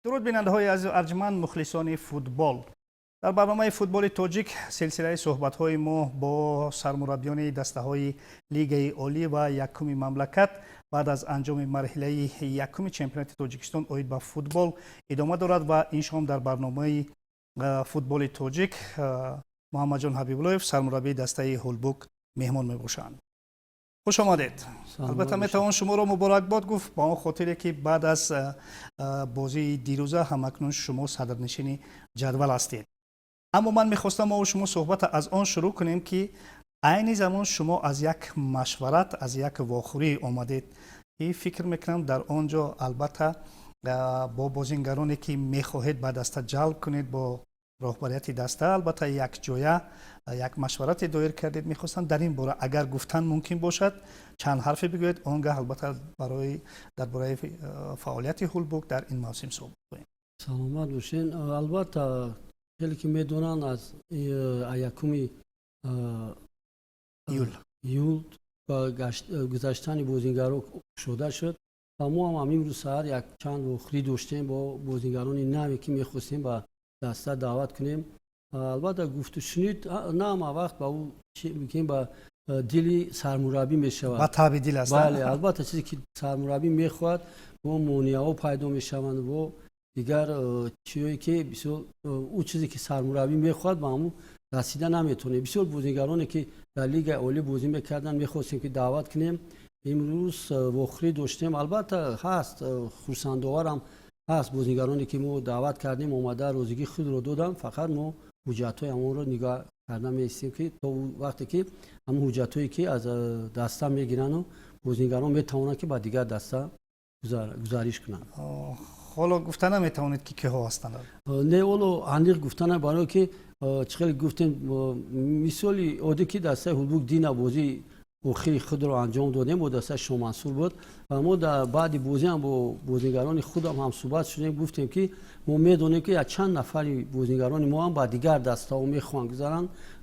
درود بیننده‌های عزیز ارجمند مخلصان فوتبال. در برنامه فوتبال تاجیک سلسله صحبت‌های ما با سرمربیان دسته‌های لیگ عالی و یکم مملکت بعد از انجام مرحله یکم چمپیونات تاجیکستان اوید به فوتبال ادامه دارد و این شام در برنامه فوتبال تاجیک محمد جان حبیب‌الله سرمربی دسته هولبوک مهمان میباشند. خوش آمدید. البته میتوان شما را مبارکباد گفت با اون خاطری که بعد از بازی دیروزه همکنون شما صدرنشین جدول هستید. اما من میخواستم ما و شما صحبت از آن شروع کنیم که عین زمان شما از یک مشورت از یک واخوری آمدید. این فکر میکنم در آنجا البته با بازیگرانی که میخواهید به دسته جلب کنید با راهبریت دسته البته یک جایه یک مشورت دایر کردید. میخواستم در این باره اگر گفتن ممکن باشد چند حرفی بگویید آنگاه البته درباره فعالیت هولبوک در این موسم صحبت کنیم. سلامت باشین. البته خیلی که میدونن از یکم یول با گذاشتن بازیگران شده شد و ما هم امروز ساعت یک چند وخری داشتیم با بازیگران نوی که میخواستیم با دسته دعوت کنیم. البته گفت و شنید نه ما وقت با او میگیم با دلی سرمربی میشود با تاب دل است. بله البته چیزی که سرمربی میخواد و مونیاو پیدا میشوند و دیگر چیزی که بسیار اون چیزی که سرمربی میخواد با همون رسیدن نمیتونه. بسیار بازیگرانی که در لیگ عالی بازی میکردن میخواستیم که دعوت کنیم. امروز وخری داشتیم. البته هست خرسندآور هم هست بازیگرانی که ما دعوت کردیم اومده روزگی خود رو دادن. فقط ما حجت‌های همون رو نگاه کردن میستیم که تا وقتی که همون حجت‌هایی که از دسته میگیرن و بازیگران میتونن که با دیگر دسته گزارش کنن. حالا گفتن نمیتونید که ها هستند؟ نه ولو اندیق گفتن برای که چقدر گفتیم مثالی عادی که دسته هولبوک دینا بازی اخیر خود رو انجام دادیم با دسته شومنصور بود و ما در بعد بازی هم با بازیگران خودم هم صحبت شدیم گفتیم که ما میدونیم که چند نفری بازیگران ما هم با دیگر دسته ها میخوان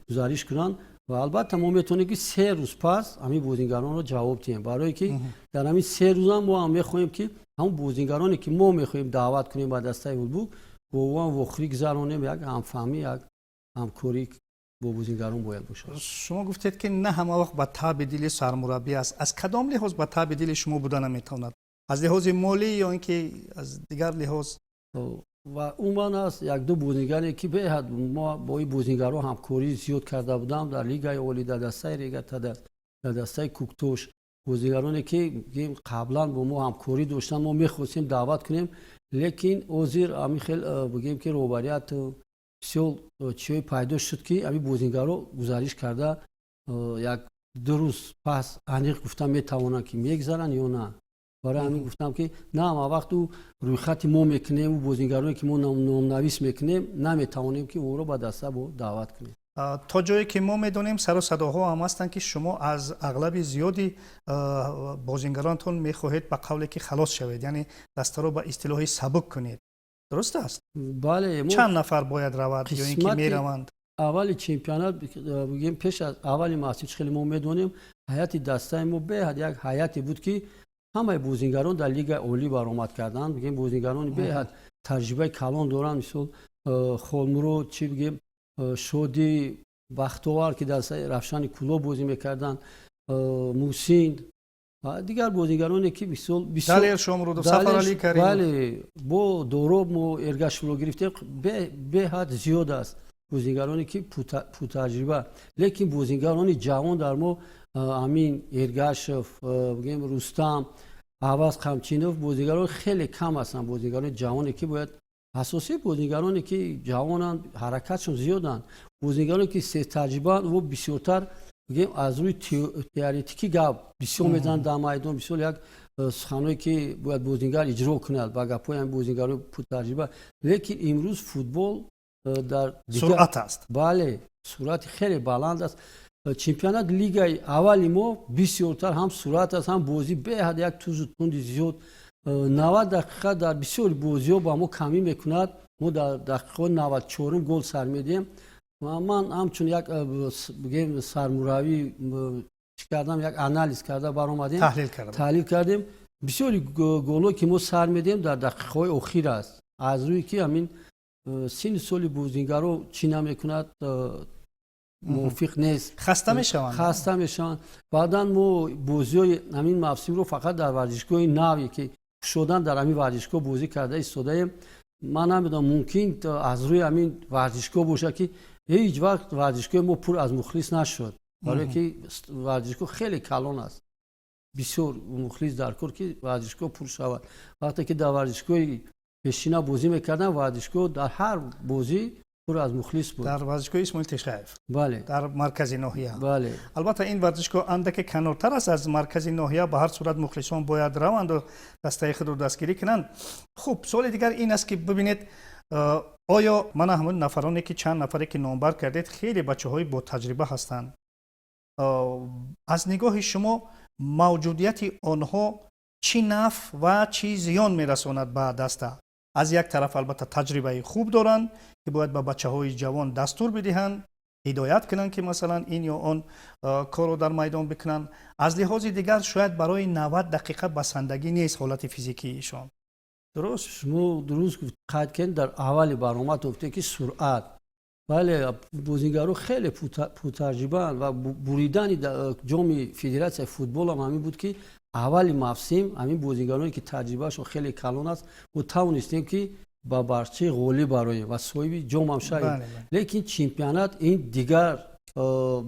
گزارش کنن و البته ما میتونیم که 3 روز پس همین بازیگران رو جواب بدیم برای که در همین 3 روز هم ما هم میخوایم که همون بازیگرانی که ما میخوایم دعوت کنیم با دسته هولبوک با اون وخری گذرانیم یک همفهمی یک همکاری با بازیگران باید باشه. شما گفتید که نه همه وقت با تاب دل سرمربی است. از کدام لحاظ با تاب دل شما بودن نمیتواند؟ از لحاظ مالی یا اینکه از دیگر لحاظ؟ و اون است یک دو بازیگری که به حد ما با این بازیگران همکاری زیاد کرده بودم در لیگ عالی در دسته ریگا در دسته کوکتوش بازیگرانی که قبلا با ما همکاری داشتن ما میخواستیم دعوت کنیم لیکن وزیر همین خیلی بگیم که روبریت بسیار چیزی پیدا شد که همین بازیگران گزارش کرده یک 2 روز پس انیق گفتم میتوانن که میگذرن یا نه. برای همین گفتم که نه ما وقت روی خط ما میکنیم و بازیگرانی که ما نام‌نویس میکنیم نمیتوانیم که او رو با دسته دعوت کنیم. تا جایی که ما میدونیم سر و صداها هم هستن که شما از اغلب زیادی بازیگرانتون میخواهید به قولی که خلاص شوید، یعنی دسته رو به اصطلاحی سبک کنید. درست است؟ بله. چند نفر باید رود یا اینکه میروند؟ اول چمپیونات بگیم پیش از اول مسیج خیلی ما میدونیم هیئت دسته ما به حد یک هیئتی بود که همه بازیگران در لیگ عالی برآمد کردن. بگیم بازیگران به حد تجربه کلان دارن، مثل خولمرو چی بگیم شودی بختوار که در رفشان کلوب بازی میکردن، موسین و دیگر بازیگرانی که بسیار دلیل شمرود و سفر علی کریم. بله با دوروب ما ارگاش رو گرفتیم به حد زیاد است بازیگرانی که پو تجربه. لیکن بازیگرانی جوان در ما امین ارگاشف بگیم رستم عوض قمچینوف بازیگران خیلی کم هستن. بازیگران جوانی که باید اساسی بازیگرانی که جوانن حرکتشون زیادن، بازیگرانی که سه تجربه و بسیارتر بگیم از روی تئوریکی گپ بسیار میزنن در میدان، بسیار یک سخنایی که باید بازیگر اجرا کنه با گپای این بازیگران پو تجربه. لیکن امروز فوتبال در سرعت است. بله سرعت خیلی بلند است. چمپیونات لیگ اول ما بسیارتر هم سرعت است هم بازی به حد یک توز تند زیاد 90 دقیقه در بسیار بازی‌ها با ما کمی میکند. ما در دقیقه 94 گل سر میدیم. من همچون یک بگیم سرمربی کردم یک آنالیز کرده برآمدیم تحلیل کردیم بسیاری گل‌ها که ما سر میدیم در دقیقه‌های اخیر است. аз рӯи ки ҳамин синни соли бозингаро чӣ намекунад мувофиқ нест, хаста мешаванд. хаста мешаванд. Баъдан мо бозиҳои ҳамин мавсимро фақат дар варзишгоҳи наве ки кушодан дар ҳамин варзишгоҳ бозӣ карда истодаем. ман намедонам мумкин аз рӯи ҳамин варзишгоҳ бошад ки ҳеҷ вақт варзишгоҳи мо пур аз мухлис нашуд, барое ки варзишгоҳ хеле калон аст. бисёр мухлис дар кор ки варзишгоҳ пур шавад. вақте ки дар варзишгоҳи пешина бозӣ мекардам, варзишгоҳ дар ҳар бозӣ пур аз мухлис буд. дар варзишгоҳи Исмоил Тишаев, бале, дар маркази ноҳия. бале. албатта ин варзишгоҳ андаке канортар аст аз маркази ноҳия. ба ҳар сурат мухлисон бояд раванду дастаи худро дастгирӣ кунанд. хуб, суоли дигар ин аст ки бибинед, оё мана ҳамон нафароне ки чанд нафаре ки номбар кардед хеле бачаҳои ботаҷриба ҳастанд. аз нигоҳи шумо мавҷудияти онҳо чӣ нафъ ва чӣ зиён мерасонад ба даста? аз як тараф албатта таҷрибаи хуб доранд ки бояд ба бачаҳои ҷавон дастур бидиҳанд, ҳидоят кунанд ки масалан ин ё он корро дар майдон бикунанд. аз лиҳози дигар шояд барои 90 дақиқа басандагӣ нест ҳолати физикии ишон. дуруст? шумо дуруст қайд кардед, дар аввали барнома гуфтед ки суръат. бале, бозингаро хеле пуртаҷрибаанд ва буридани ҷоми федератсияи футбол ҳам ҳамин буд ки аввали мавсим ҳамин бозингароне ки таҷрибаашон хеле калон аст, мо тавонистем ки ба барчаи ғолиб бароем ва соҳиби ҷомам шавем. лекин чемпионат ин дигар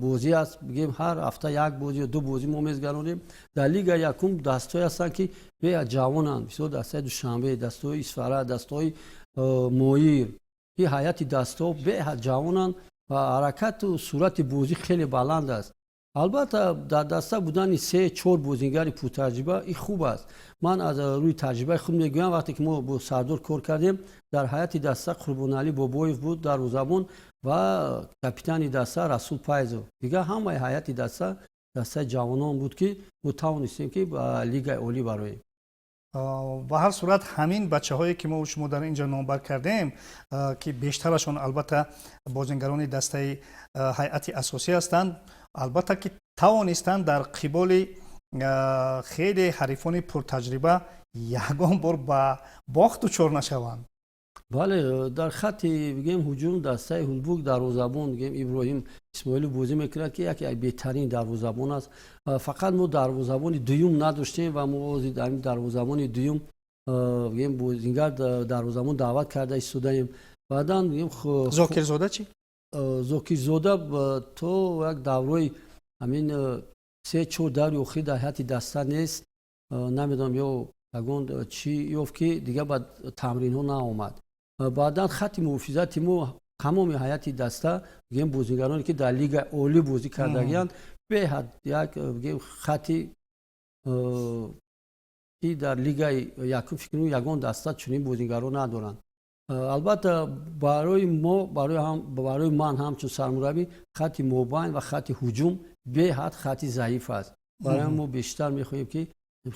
бозӣ аст. бигем ҳар ҳафта як бозӣ ё ду бозӣ мо мезгаронем. дар лига якум дастҳое ҳастанд ки беҳад ҷавонанд, мисол дастаи душанбе, дастаҳои исфара, дастаҳои моир. ин ҳайати дастҳо беҳад ҷавонанд ва ҳаракату сурати бозӣ хеле баланд аст. албатта дар даста будани 3-4 бозингари пуртаҷриба ин хуб аст. ман аз рӯи таҷрибаи худ мегӯям, вақте ки мо бо Сардор кор кардем, дар ҳайати даста Қурбоналӣ Бобоев буд дарвозабон ва капитани даста Расул Пайзов. дигар ҳамаи ҳайати даста дастаи ҷавонон буд ки мо тавонистем ки ба лигаи олӣ бароем. ба ҳар сурат ҳамин бачаҳое ки мо шумо дар инҷо номбар кардем, ки бештарашон албатта бозингарони дастаи ҳайати асосӣ ҳастанд, албатта ки тавонистанд дар қиболи хеле ҳарифони пуртаҷриба ягон бор ба бохт дучор нашаванд. бале, дар хатти бигем ҳуҷум дастаи ҳулбук дарвозабон бигем Иброҳим Исмоилов бозӣ мекунад ки яке аз беҳтарин дарвозабон аст. фақат мо дарвозабони дуюм надоштем ва мо ҳамин дарвозабони дуюм бигем бозингар дарвозабон даъват карда истодаем. баъдан бигем Зокирзода чӣ? зокирзода то як даврои ҳамин 3-4 даври охир дар ҳайати даста нест. намедонам ё ягон чӣ ёфт ки дигар ба тамринҳо наомад. баъдан хатти муҳофизати мо тамоми ҳайати даста бигем бозингароне ки дар лигаи олӣ бозӣ кардагиянд беҳад як бигем хатти ки дар лигаи якум фикр мекунам ягон даста чунин бозингаро надоранд. албатта барои мо барои ман ҳамчун сармураббӣ хатти мобайн ва хатти ҳуҷум беҳад хатти заиф аст. барои мо бештар мехоҳем ки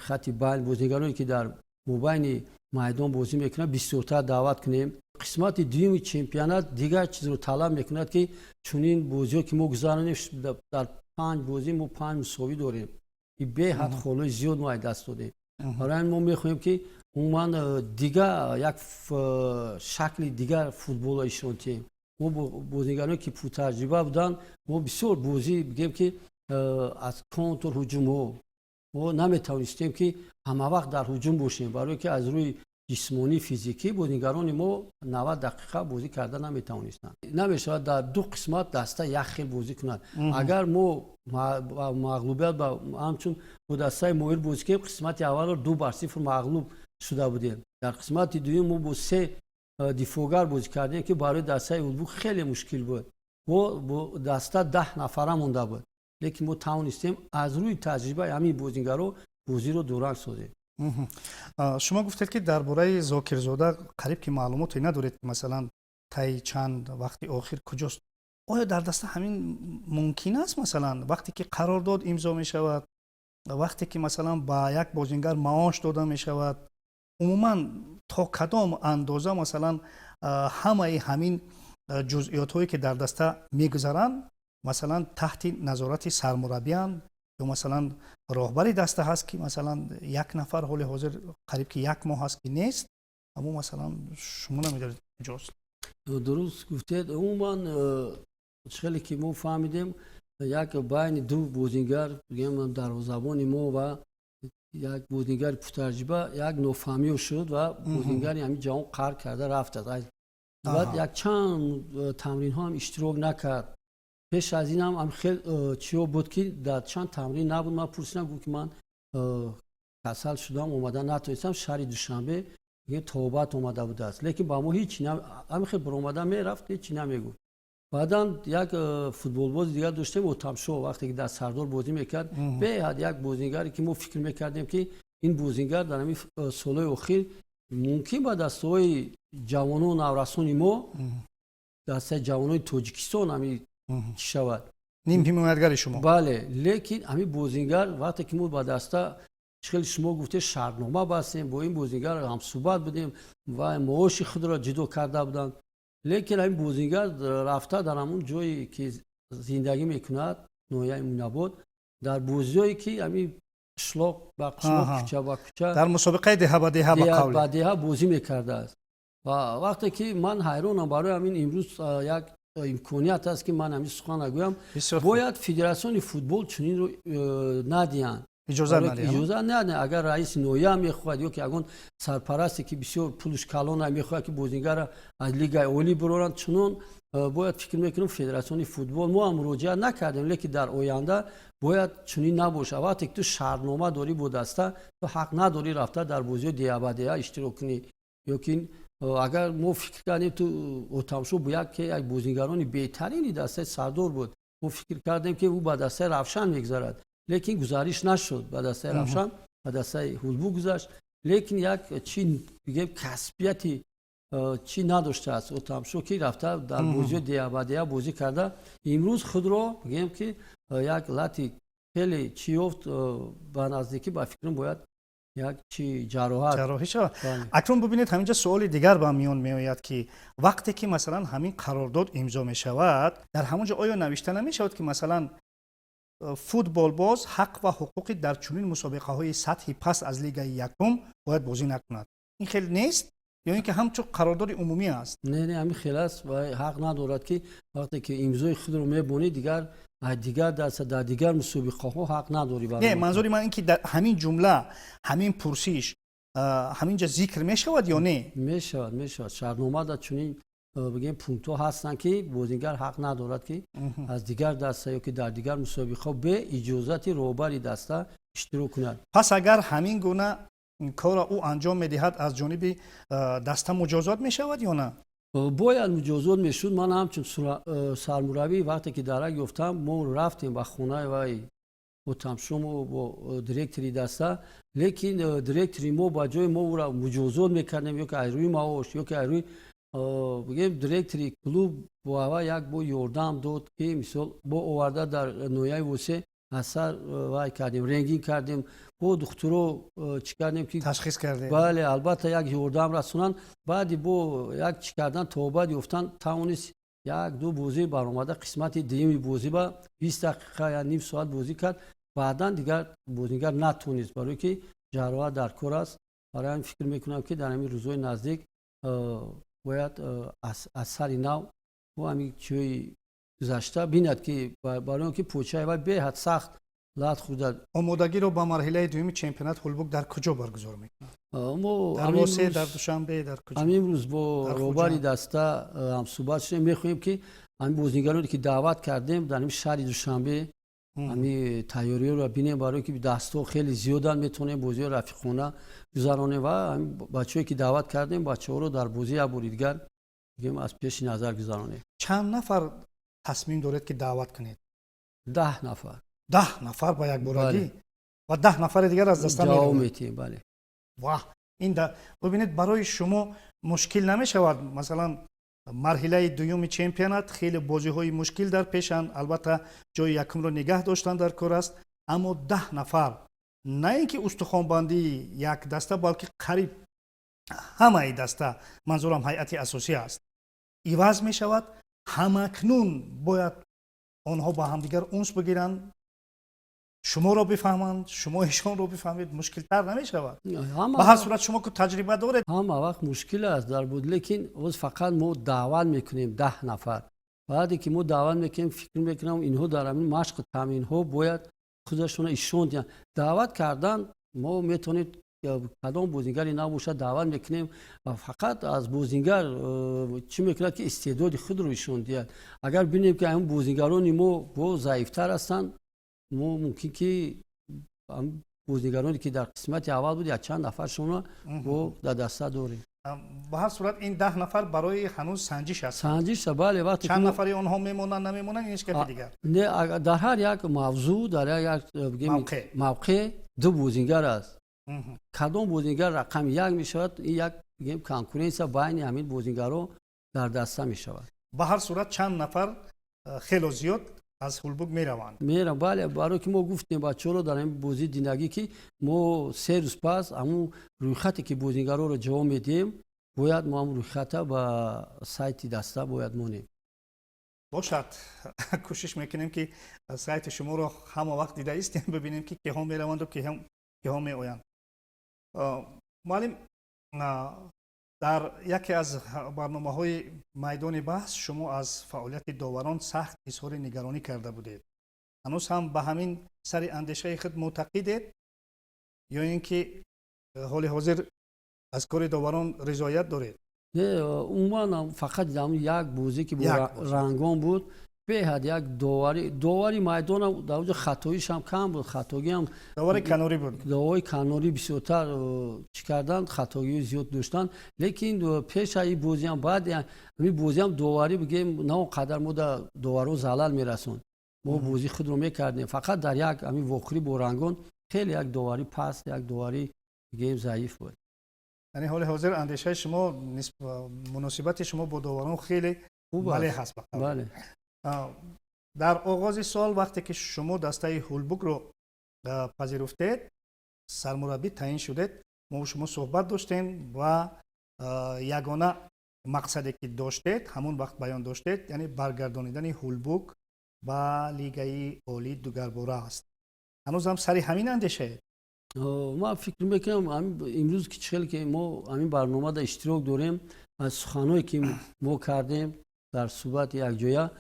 хатти байн бозингароне ки дар мобайни майдон бозӣ мекунад бисёртар даъват кунем. қисмати дуюми чемпионат дигар чизро талаб мекунад ки чунин бозиҳо ки мо гузаронем, дар 5 бозӣ мо 5 мусовӣ дорем. ин беҳад холои зиёд мо даст додем. барои мо мехоҳем ки умуман дигар як шакли дигар футболро ишон диҳем. мо бозингароне ки пуртаҷриба буданд, мо бисёр бозӣ бигем ки аз контур ҳуҷумҳо мо наметавонистем ки ҳамавақт дар ҳуҷум бошем, барое ки аз рӯи ҷисмонӣ физикӣ бозингарони мо 90 дақиқа бозӣ карда наметавонистанд. намешавад дар ду қисмат даста як хел бозӣ кунад. агар мо мағлубият ба ҳамчун бо дастаи моир бозӣ кардем, қисмати аввалро 2-0 мағлуб шуда будем. дар қисмати дуюм мо бо 3 дифоъгар бозӣ кардем ки барои дастаи улбук хеле мушкил буд. мо бо даста 10 нафара монда буд, лекин мо тавонистем аз рӯи таҷрибаи ҳамин бозингаро бозиро дуранг созем. шумо гуфтед ки дар бораи Зокирзода қариб ки маълумоте надоред, масалан таи чанд вақти охир куҷост. оё дар даста ҳамин мумкин аст, масалан вақте ки қарордод имзо мешавад, вақте ки масалан ба як бозингар маош дода мешавад, умуман то кадом андоза масалан ҳамаи ҳамин ҷузъиётҳое ки дар даста мегузаранд масалан таҳти назорати сармураббианд ё масалан роҳбари даста ҳаст ки масалан як нафар ҳоли ҳозир қариб ки як моҳ ҳаст ки нест, اما مثلا شما نمیدارید اینجاست. درست گفتید. عموما چخیلی که ما فهمیدیم یک بین دو بازیگر بگیم دروازه‌بان ما و یک بازیگر پترجبه یک نوفهمی شد و بازیگر همین جهان قهر کرده رفت. بعد یک چند تمرین ها هم اشتراک نکرد. پیش از این هم خیلی چیو بود که در چند تمرین نبود. من پرسیدم گفت که من کسل شدم اومدن نتونستم. شهر دوشنبه یه توبت اومده بود است، لیکن با ما هیچی همین خیلی برآمده میرفت، هیچی نمیگفت. بعدا یک فوتبال باز دیگر داشتیم اوتامشو، وقتی که در سردار بازی میکرد به حد یک بازیگری که ما فکر میکردیم که این بازیگر در همین سالهای اخیر ممکن با دستای جوانان و نورسان ما دستای جوانان تاجیکستان همین شود نیم حمایتگر شما. بله، لیکن همین بازیگر وقتی که ما با دستا خیلی شما گفته شرطنامه بستیم با این بازیگر هم صحبت بودیم و معاش خود را جدا کرده بودند، لیکن این بازیگر رفته در همون جایی که زندگی میکند نویه موناباد در بازیایی که همین شلاق با قشلاق کوچه با کوچه در مسابقه ده با ده با ده بازی میکرده است. و وقتی که من حیرانم برای همین امروز یک امکانیت است که من همین سخن نگویم، باید فدراسیون فوتبال چنین رو ندهند، اجازه نده. اگر رئیس نویه هم میخواهد یا که اگه سرپرستی که بسیار پولش کلان هم میخواهد که بازیگر از لیگ اولی برورند، چنون باید فکر میکنم فدراسیون فوتبال ما هم مراجعه نکردیم، لیکن در آینده باید چنین نباشه. وقتی که تو شرطنامه داری بود است تو حق نداری رفته در بازی دیابدیه اشتراک کنی. یکی اگر ما فکر کردیم تو اوتامشو باید که یک بازیگران بهترینی دسته سردار بود، ما فکر کردیم که او با دسته رفشن میگذارد، لیکن گزارش نشد. با دسته رفشن با دسته هولبو گذاشت، لیکن یک چی بگیم کسبیتی چی نداشته است. اوتامشو که رفته در بازی دیابدیه بازی کرده، امروز خود رو بگیم که یک لاتی خیلی چی افت به نزدیکی با فکرم باید یک چی جراحی شد. اکنون ببینید همینجا سوال دیگر با میون میآید که وقتی که مثلا همین قرارداد امضا می شود، در همونجا آیا نوشته نمی شود که مثلا فوتبال باز حق و حقوقی در چنین مسابقه های سطحی پس از لیگ یکم باید بازی نکند؟ این خیلی نیست یا اینکه همچون قرارداد عمومی است؟ نه همین خیلی است و حق ندارد که وقتی که امضای خود رو میبونی دیگر در دیگر مسابقه ها حق نداری. نه، منظوری من این که در همین جمله همین پرسش همینجا ذکر می شود یا نه؟ می شود. شرطنامه در چنین بگیم پونکت ها هستن که بازیگر حق ندارد که از دیگر دسته یا که در دیگر مسابقه به اجازت رهبری دسته اشتراک کند. پس اگر همین گونه کار او انجام میدهد از جانب دسته مجازات می شود یا نه؟ باید مجازات میشد. من همچون سرمربی وقتی که درک گفتم ما رفتیم به خونه و اوتامشو و با دیرکتری دسته، لیکن دیرکتری ما با جای ما او را مجازات میکردیم یا که روی معاش یا که روی بگیم دیرکتری کلوب با یک با یاردم داد که مثال با آورده در نویه وسه اثر وای کردیم، رنگین کردیم، با دکترو چی کردیم که تشخیص کردیم. بله، البته یک یاردم رسونن. بعدی با یک چی کردن توبه یافتن توانست یک دو بازی برآمده قسمت دیمی بازی با 20 دقیقه یا نیم ساعت بازی کرد. بعدا دیگر بازیگر نتونست برای که جراحت در کار است. برای این فکر میکنم که در همین روزهای نزدیک باید از سر نو و همین چیزی گذشته بیند که برای اینکه پوچه و به حد سخت لات خورده. آمادگی رو با مرحله دوم چمپیونات هولبوک در کجا برگزار میکنند؟ در واسه، در دوشنبه، در کجا؟ همین روز با روباری دسته هم صحبت شدیم. میخوایم که همین بازیگرانی که دعوت کردیم در این شهر دوشنبه همین تیاری رو ببینیم برای که دستا خیلی زیادن میتونیم بازی رفیقانه گذرانه و همین بچه‌ای که دعوت کردیم بچه‌ها رو در بازی ابریدگر میگم از پیش نظر گذرانه. چند نفر تصمیم دارید که دعوت کنید؟ 10 نفر. 10 نفر با یک بارگی و 10 نفر دیگر از دسته میتیم. بله. واه، این ببینید برای شما مشکل نمی شود مثلا مرحله دوم چمپیونات خیلی بازی های مشکل در پیشن، البته جای یکم رو نگه داشتن در کار است، اما 10 نفر نه اینکه استخوان بندی یک دسته بلکه قریب همه دسته، منظورم هیئت اساسی است، عوض می شود. همکنون باید آنها با همدیگر اونس بگیرند شما رو بفهمند، شما ایشان رو بفهمید، مشکل تر نمیشود؟ همه به هر صورت شما که تجربه دارید. همه وقت مشکل است در بود، لیکن از فقط ما دعوت میکنیم 10 نفر. بعدی که ما دعوت میکنیم فکر میکنم اینها در همین مشق تمرین ها باید خودشون ایشون دعوت کردن. ما میتونید کدام بازیگری نباشه دعوت میکنیم و فقط از بازیگر چی میکنه که استعداد خود رو ایشون دید. اگر ببینیم که اون بازیگران ما با ضعیفتر هستن، ما ممکن که بازیگرانی که در قسمت اول بود یا چند نفر شما با در دسته داریم. به هر صورت این 10 نفر برای هنوز سنجش هست. سنجش بله، وقتی چند نفری اونها میمونن نمیمونن اینش که دیگه. نه، در هر یک موضوع در یک موقع دو بازیگر است. کدام بازیگر رقم یک میشود، این یک کنکورنس بین همین بازیگرا در دسته میشود. به هر صورت چند نفر خیلی زیاد از هولبوگ میروند. بله، برای که ما گفتیم بچه‌ها رو در این بازی دیندگی که ما 3 روز پس همون رویخطی که بازیگرا رو جواب میدیم باید ما هم رویخط با سایت دسته باید مونیم. باشد. کوشش میکنیم که سایت شما رو همه وقت دیده ایستیم ببینیم که ها میروند و که ها میآیند. معلم، در یکی از برنامه‌های میدان بحث شما از فعالیت داوران سخت اظهار نگرانی کرده بودید. هنوز هم به همین سر اندیشه خود معتقدید یا اینکه حال حاضر از کار داوران رضایت دارید؟ نه، عموما فقط یک بازی که رنگان بود به حد یک داوری میدان در وجه خطاییش هم کم بود. خطایی هم داوری کناری بود. داوری کناری بسیارتر چی کردن، خطایی زیاد داشتن. لیکن پیش این بازی هم بعد این بازی هم داوری بگیم نه قدر ما در داورو زلال میرسون. ما بازی خود رو میکردیم، فقط در یک همین واقعی با رنگان خیلی یک داوری پس، یک داوری گیم ضعیف بود. یعنی حال حاضر اندیشه شما مناسبت شما با داوران خیلی ملیح هست. بله. در آغاز سال وقتی که شما دسته هولبوگ رو پذیرفتید، سرمربی تعیین شدید، ما و شما صحبت داشتیم و یگانه مقصدی که داشتید همون وقت بیان داشتید، یعنی برگردانیدن هولبوگ با لیگ عالی دوگرباره است. هنوز هم سری همین اندیشه؟ ما فکر میکنم امروز که چخیل که ما همین برنامه در اشتراک داریم، از سخنایی که ما کردیم در صحبت یک جایه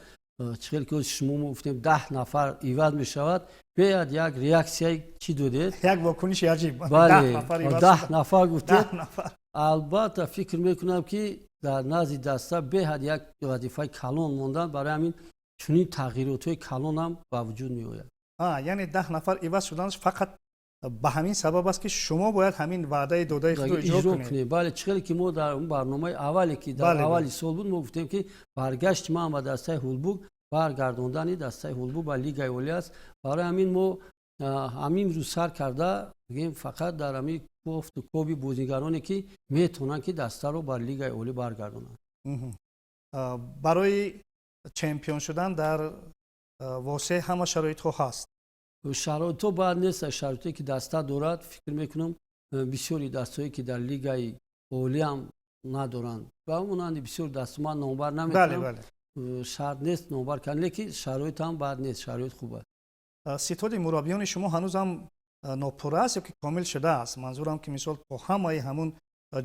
چخیل که شما گفتیم 10 نفر ایواد میشود، بیاد یک ریاکسیای چی دادید؟ یک واکنش عجیب. بله، 10 نفر گفتید. البته فکر میکنم که در نزد دسته بیاد یک وظیفه کلان موندن، برای همین چنین تغییرات‌های کلان هم با وجود میآید. یعنی 10 نفر ایواد شدنش فقط به همین سبب است که شما باید همین وعده داده خود رو اجرا کنید. بله، چقدر که ما در اون برنامه اولی که در اولی سال بود ما گفتیم که برگشت ما با دسته هولبوگ، برگردوندن دسته هولبوگ با لیگ عالی است. برای همین ما همین رو سر کرده بگیم فقط در همین گفت و کوبی بازیگرانی که میتونن که دسته رو بر لیگ عالی برگردونن. برای چمپیون شدن در واسه همه شرایط ها هست. شرایط تو بعد نیست، شرایطی که دسته دارد فکر میکنم بسیاری دستایی که در لیگ عالی هم ندارند و اونان بسیار دست ما نمبر نمیکنم. بله. شرط نیست نمبر کن، لیکن شرایط هم بعد نیست، شرایط خوبه. ستاد مربیان شما هنوز هم ناپوره است یا که کامل شده است؟ منظورم که مثال با همه همون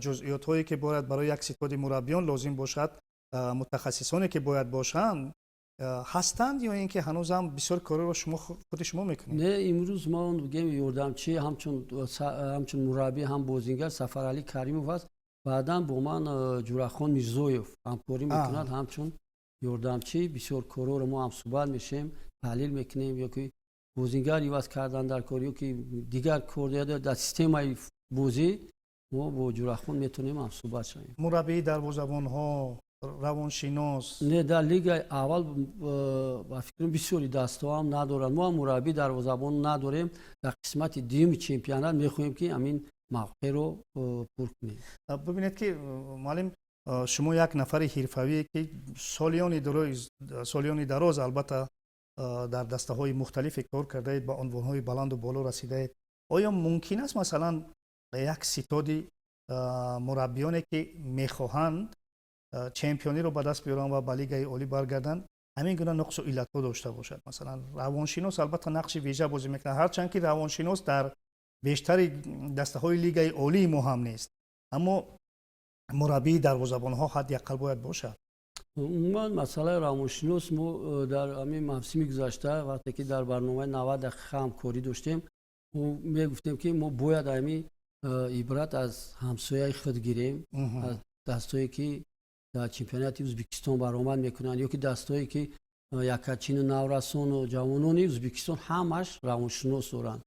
جزئیات هایی که باید برای یک ستاد مربیان لازم باشد، متخصصانی که باید باشند هستند یا اینکه هنوز هم بسیار کار رو شما خود شما میکنید؟ نه، امروز ما میگیم یاردمچی همچون مربی هم بازیگر سفرعلی کریموف است، بعدا با من جورخان میرزویف همکاری میکند همچون یاردمچی. بسیار کار رو ما هم صحبت میشیم، تحلیل میکنیم یا که بازیگر ایواز کردن در کاری که دیگر کار در سیستم بازی ما با جورخان میتونیم هم صحبت شیم. مربی دروازه‌بان ها، روانشناس؟ نه، در لیگ اول با فکر بسیاری دسته هم ندارن. ما مربی دروازه‌بان نداریم. در قسمت دوم چمپیونات میخواهیم که همین موقع رو پر کنیم. ببینید که معلم شما یک نفر حرفه‌ای که سالیانی دراز البته در دسته های مختلف کار کرده اید، با عنوان های بلند و بالا رسیده اید. آیا ممکن است مثلا یک ستاد مربیانی که میخواهند چمپیونی رو به دست بیارن و به لیگ عالی برگردن همین گونه نقص و علت‌ها داشته باشد. مثلا روانشناس البته نقش ویژه بازی میکنه، هرچند که روانشناس در بیشتر دسته‌های لیگ عالی مهم نیست، اما مربی دروازه‌بان‌ها حداقل باید باشد. عموما مسئله روانشناس ما در همین موسم گذشته وقتی که در برنامه 90 دقیقه همکاری داشتیم میگفتیم که ما باید همین عبرت از همسایه خود گیریم، از دستایی که در چمپیونات ازبکستان برآمد میکنند یا که دستایی که یکاچین و نورسان و جوانان ازبکستان همش روانشناس دارند.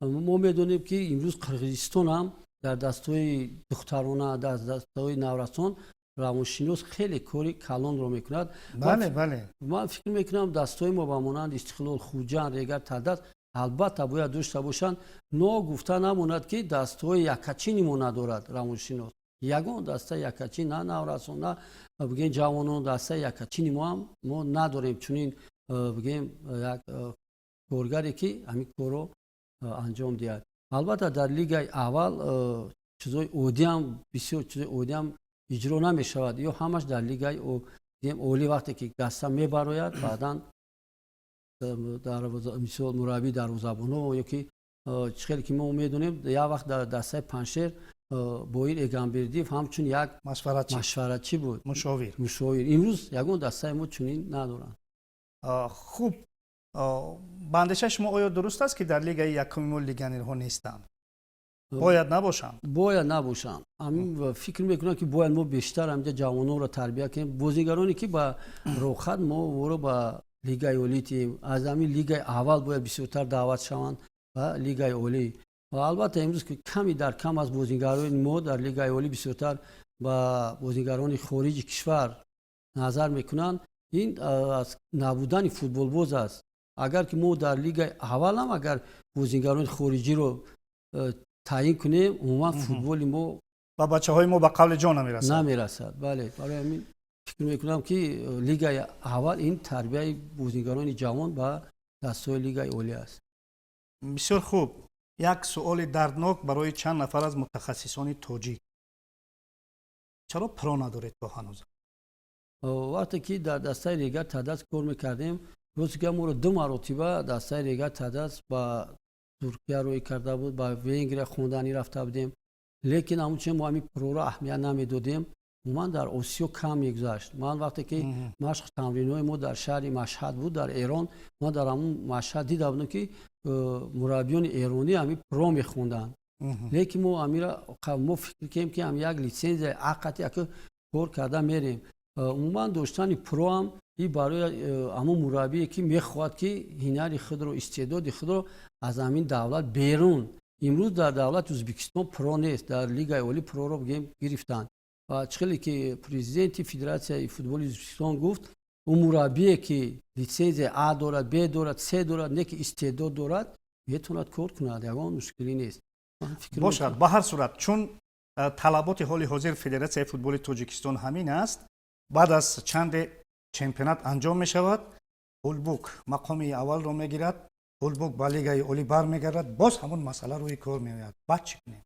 ما میدونیم که امروز قرقیزستان هم در دستای دخترانه در دستای نورسان روانشناس خیلی کاری کلان رو میکند. بله من فکر میکنم دستای ما با مانند استقلال، خوجند، ریگر، تعداد البته باید داشته باشند. گفته نموند که دستای یکاچینی ما ندارد روانشناس. یگان دسته یکاچین نه نورسان نه بگیم جوانان دسته یکاچینی ما نداریم، چون بگیم یک کارگری که همین کارو انجام دهد. البته در لیگ اول چیزای عادی هم بسیار چیزای عادی هم اجرا نمی شود یا همش در لیگ اولی وقتی که دسته می براید بعدا در مثال مربی دروازه‌بان یا که خیلی که ما میدونیم یا وقت در دسته پنشیر با این اگامبردیف همچون یک مشورتچی بود، مشاور. امروز یگان دسته ما چنین ندارند. خوب، باندیشه شما آیا درست است که در لیگ یکم لیگنرها نیستند؟ باید نباشند. همین فکر میکنم که باید ما بیشتر همینجا جوانان را تربیت کنیم. بازیگرانی که با روخت ما ورو با لیگ اولی تیم از همین لیگ اول باید بسیارتر دعوت شوند و لیگ اولی. و البته امروز که کمی در کم از بازیگران ما در لیگ اولی بسیارتر با بازیگران خارج کشور نظر میکنند. این از نبودن فوتبال باز است. اگر که ما در لیگ اول هم اگر بازیگران خارجی رو تعیین کنیم عموما فوتبال ما و بچه‌های ما به قول جان نمیرسد. بله، برای همین فکر میکنم که لیگ اول این تربیت بازیگران جوان با دستای لیگ اولی است. بسیار خوب. یک سوال دردناک برای چند نفر از متخصصان تاجیک. چرا پرو ندارید تا هنوز؟ وقتی که در دسته لیگ تدس کار میکردیم روزی که ما رو 2 مرتبه دسته لیگ تدس با ترکیه روی کرده بود، با ونگر خوندنی رفته بودیم، لیکن همچنین ما همین پرو را اهمیت نمیدادیم. من در آسیا کم میگذشت. من وقتی که مشق تمرین‌های ما در شهر مشهد بود در ایران، ما در همون مشهد دیده بودم که مربیان ایرانی همین پرو میخوندن، لیکن ما فکر کردیم که هم یک لیسنس حقیقتی که کار کرده میریم. عموما داشتن پرو هم این برای همون مربی که میخواد که هنر خود رو استعداد خود رو از همین دولت بیرون. امروز در دولت ازبکستان پرو نیست، در لیگ اولی پرو رو بگیم گرفتن و چخیلی که پرزیدنت فدراسیون فوتبال ازبکستان گفت اون مربی که لیسنس A دارد، B دارد، C دارد، نه که استعداد دارد میتوند کار کند، یگان مشکلی نیست. باشد. به هر صورت چون طلبات حال حاضر فدراسیون فوتبال تاجیکستان همین است، بعد از چند چمپیونات انجام می شود هولبوک مقام اول رو میگیرد، هولبوک با لیگ اولی برمیگردد، باز همون مسئله روی کار میآید. بعد چی کنیم؟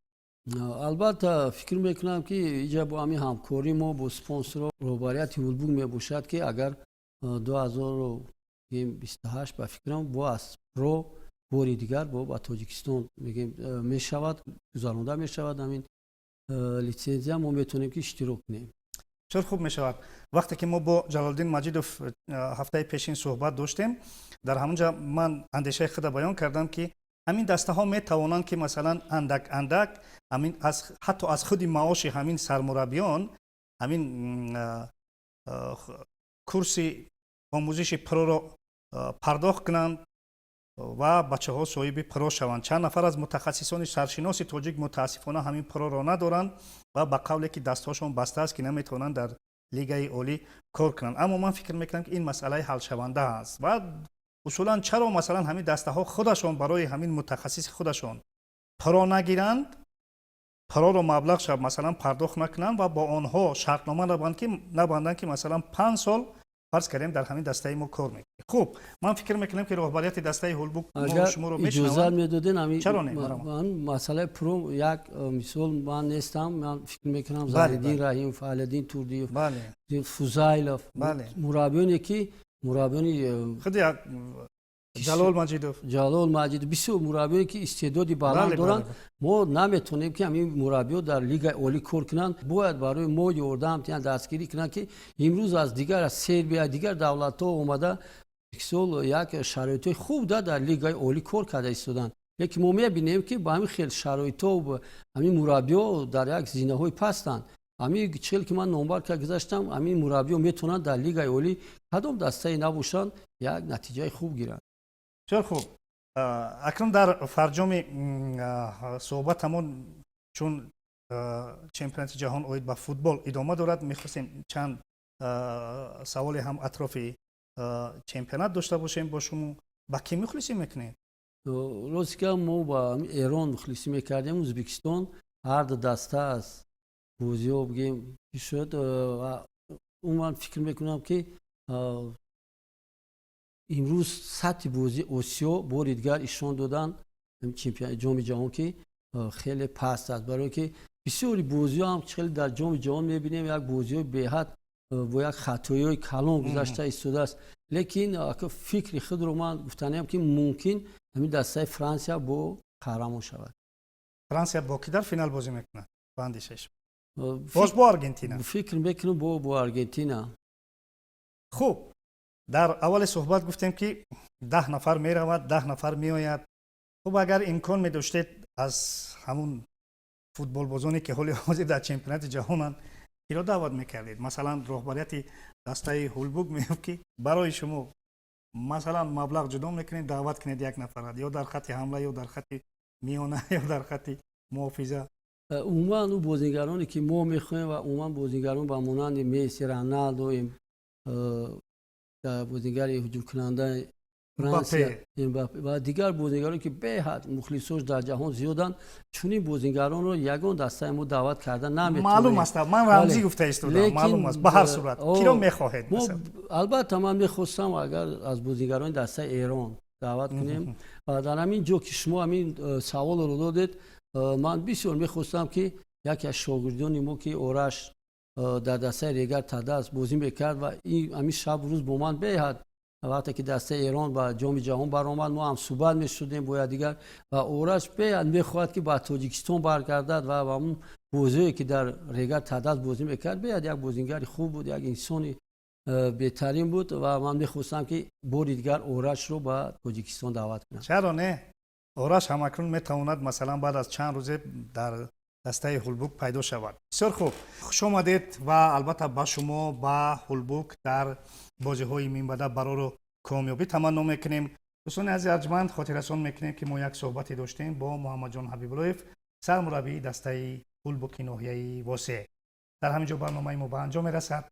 البته فکر میکنم که اینجا با همین همکاری ما با اسپانسر روباریت هولبوک میباشد که اگر 2028 با فکرم با از پرو باری دیگر با تاجیکستان میشود گذرانده میشود همین لیسنس ما میتونیم که اشتراک کنیم. چرا خوب می شود. وقتی که ما با جلالدین مجیدوف هفته پیشین صحبت داشتیم، در همونجا من اندیشه خود بیان کردم که همین دسته ها می توانند که مثلا اندک همین حتی از خود معاش همین سرمربیان همین کورسی آموزش پرو را پرداخت کنند و بچه ها صاحب پرو شوند. چند نفر از متخصصان سرشناس تاجیک متاسفانه همین پرو را ندارند و با قولی که دستهاشون بسته است که نمیتونند در لیگ اولی کار کنند. اما من فکر میکنم که این مسئله حل شونده است و اصولا چرا مثلا همین دسته ها خودشون برای همین متخصص خودشون پرو نگیرند، پرو رو مبلغ شب مثلا پرداخت نکنند و با آنها شرطنامه نبندند که مثلا 5 سال فرض کردیم در همین دسته ما کار میکنیم. خوب، من فکر میکنم که رهبریت دسته هولبوک شما رو میشنوند. اجازه میدادین همین چرا نه؟ من مسئله پرو یک مثال من نیستم. من فکر میکنم زاهدین رحیم، فعلالدین توردیف، فوزایلوف، مربیانی که مربیانی خود جلال مجیدوف جلال مجید بسیار مربیانی که استعدادی بالا دارند. ما نمیتونیم که همین مربی‌ها در لیگ عالی کار کنند. باید برای ما یاردم تیان دستگیری کنند که امروز از دیگر از سربیا دیگر دولت‌ها اومده سال یک شرایط خوب در لیگ عالی کار کرده ایستادند. لیکن ما می‌بینیم که با همین خیلی شرایط‌ها و همین مربی‌ها در یک زینه‌های پستند. همین چیزی که من نمبر که گذاشتم همین مربی‌ها میتونن در لیگ عالی کدام دسته نباشن یک نتیجه خوب گیرن. بسیار خوب. اکنون در فرجام صحبتمون چون چمپیونات جهان اوید با فوتبال ادامه دارد میخواستیم چند سوال هم اطراف چمپیونات داشته باشیم با شما. با کی مخلصی میکنید؟ روزی که ما با ایران مخلصی میکردیم ازبکستان هر دو دسته از بازی ها بگیم شد اون من فکر میکنم که امروز سطح بازی آسیا بار دیگر ایشان دادن چمپیون جام جهان که خیلی پست است برای که بسیاری بازی هم خیلی در جام جهان میبینیم یک بازی به حد با یک خطایی کلان گذشته ایستاده است. لیکن فکر خود رو من گفتنیم که ممکن همین دسته فرانسه با قهرمان شود. فرانسه با کی در فینال بازی میکنه؟ باندیشش باز با آرژانتین. فکر میکنم با آرژانتین. خوب. در اول صحبت گفتیم که 10 نفر می رود 10 نفر می آید. خب اگر امکان می داشتید از همون فوتبال بازانی که حال حاضر در چمپیونات جهان را دعوت میکردید، مثلا رهبریت دسته هولبوک میگفت که برای شما مثلا مبلغ جدا میکنید دعوت کنید یک نفر یا در خط حمله یا در خط میانه یا در خط محافظه. عموما اون بازیگرانی که ما میخوایم و عموما بازیگران با مانند مسی، رونالدو، بازیگر هجوم کننده فرانسه و دیگر بازیگرانی که به حد مخلصوش در جهان زیادن چون این بازیگران رو یگان دسته ما دعوت کردن نمیتونیم. معلوم است من رمزی گفته استودم معلوم است به هر صورت کی رو میخواهید؟ البته من میخواستم اگر از بازیگران دسته ایران دعوت کنیم و در همین جو که شما همین سوال رو دادید من بسیار میخواستم که یکی از شاگردان ما که اورش در دسته ریگر تداس بازی میکرد و این همین شب روز با من به حد وقتی که دسته ایران با جام جهان برآمد ما هم صحبت می‌شدیم با دیگر و اورش به حد میخواد که با تاجیکستان برگردد و اون بازی که در ریگر تداس بازی میکرد به حد یک بازیگر خوب بود، یک انسان بهترین بود و من میخواستم که بار دیگر اورش رو با تاجیکستان دعوت کنم. چرا نه؟ اورش هم اکنون میتواند مثلا بعد از چند روزه در دسته هولبوک پیدا شود. بسیار خوب. خوش آمدید و البته با شما با هولبوک در بازی‌های مینبده برای رو کامیابی تمنا میکنیم. دوستان عزیز ارجمند خاطررسان میکنیم که ما یک صحبتی داشتیم با محمد جان حبیب‌اللهیف سرمربی دسته هولبوک ناحیه واسه. در همینجا برنامه ما به انجام میرسد.